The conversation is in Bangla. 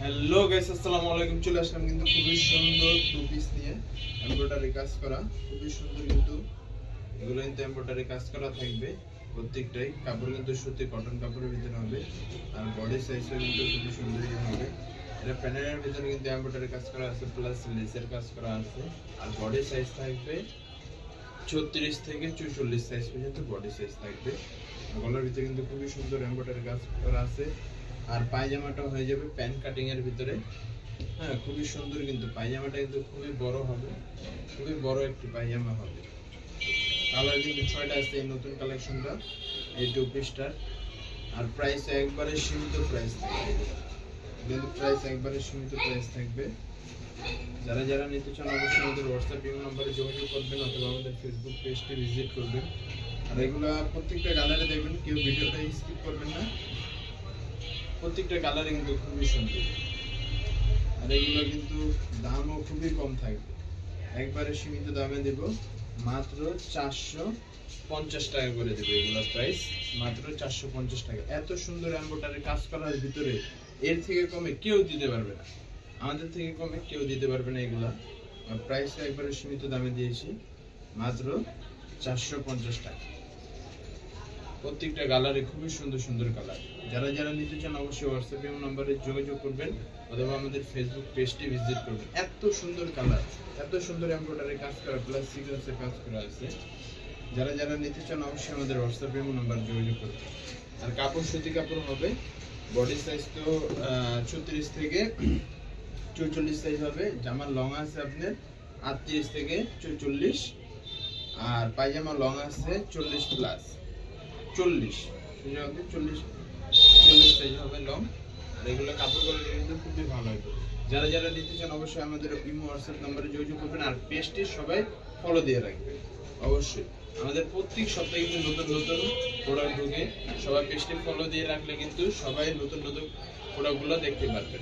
হ্যালো গাইস, আসসালামু আলাইকুম। চলে আসলাম কিন্তু খুবই সুন্দর টু পিস নিয়ে, এমব্রয়ডারি কাজ করা, খুবই সুন্দর। কিন্তু এগুলো কিন্তু এমব্রয়ডারি কাজ করা থাকবে প্রত্যেকটাই। কাপড় কিন্তু সুতি কটন কাপড়ের ভিতরে হবে, আর বডি সাইজও কিন্তু খুবই সুন্দর হবে। এটা প্যানেলের ভিতরে কিন্তু এমব্রয়ডারি কাজ করা আছে, প্লাস লেসের কাজ করা আছে। আর বডি সাইজ থাকবে 36 থেকে 44 সাইজ পর্যন্ত বডি সাইজ থাকবে। গলার ভিতরে কিন্তু খুবই সুন্দর এমব্রয়ডারি কাজ করা আছে। আর পায়জামাটা হয়ে যাবে প্যান্ট কাটিং এর ভিতরে। হ্যাঁ, খুবই সুন্দর। কিন্তু পায়জামাটা কিন্তু খুবই বড় হবে, খুবই বড় একটি পায়জামা হবে। কালার কিন্তু 6টা আছে এই নতুন কালেকশনটা, এই টু পিসটার। আর প্রাইস একবারে সীমিত প্রাইস থাকবে, কিন্তু প্রাইস একবারে সীমিত প্রাইস থাকবে। যারা যারা নিতে চান অবশ্যই আমাদের হোয়াটসঅ্যাপ নম্বরে যোগাযোগ করবেন, অথবা আমাদের ফেসবুক পেজটি ভিজিট করবেন। আর এগুলা প্রত্যেকটা কালারে দেখবেন, কেউ ভিডিওটা স্কিপ করবেন না। প্রত্যেকটা কালারে কিন্তু খুবই সুন্দর। আর এগুলো কিন্তু দামও খুবই কম থাকবে, একবারে সীমিত দামে দেব, মাত্র 450 টাকা করে দেবো। এগুলোর প্রাইস মাত্র 450 টাকা। এত সুন্দর এমব্রয়ডারি কাজ করার ভিতরে এর থেকে কমে কেউ দিতে পারবে না, আমাদের থেকে কমে কেউ দিতে পারবে না। এগুলা প্রাইসটা একবারে সীমিত দামে দিয়েছি, মাত্র 450 টাকা। প্রত্যেকটা কালারে খুবই সুন্দর সুন্দর কালার। যারা যারা নিতে চান অবশ্যই হোয়াটসঅ্যাপ নম্বরে যোগাযোগ করবেন, অথবা আমাদের ফেসবুক পেজটি ভিজিট করবেন। এত সুন্দর কালার, এত সুন্দর এমব্রয়ডারি কাজ করা, প্লাস সিকোয়েন্সের কাজ করা আছে। যারা যারা নিতে চান অবশ্যই আমাদের হোয়াটসঅ্যাপ নম্বরে যোগাযোগ করবেন। আর কাপড় সুতি কাপড় হবে। বডি সাইজ তো 36 থেকে 44 সাইজ হবে। জামার লং আছে আপনার 38 থেকে 44, আর পায়জামা লং আছে 40 প্লাস 40 40 সাইজ হবে লং। আর এগুলো কাপড় কোয়ালিটি কিন্তু খুবই ভালো হবে। যারা যারা নিতে চান অবশ্যই আমাদের ইমো হোয়াটসঅ্যাপ নম্বরে যোগাযোগ করবেন। আর পেজটি সবাই ফলো দিয়ে রাখবেন অবশ্যই। আমাদের প্রত্যেক সপ্তাহে কিন্তু নতুন নতুন প্রোডাক্ট ঢুকে, সবাই পেজটি ফলো দিয়ে রাখলে কিন্তু সবাই নতুন নতুন প্রোডাক্টগুলো দেখতে পারবেন।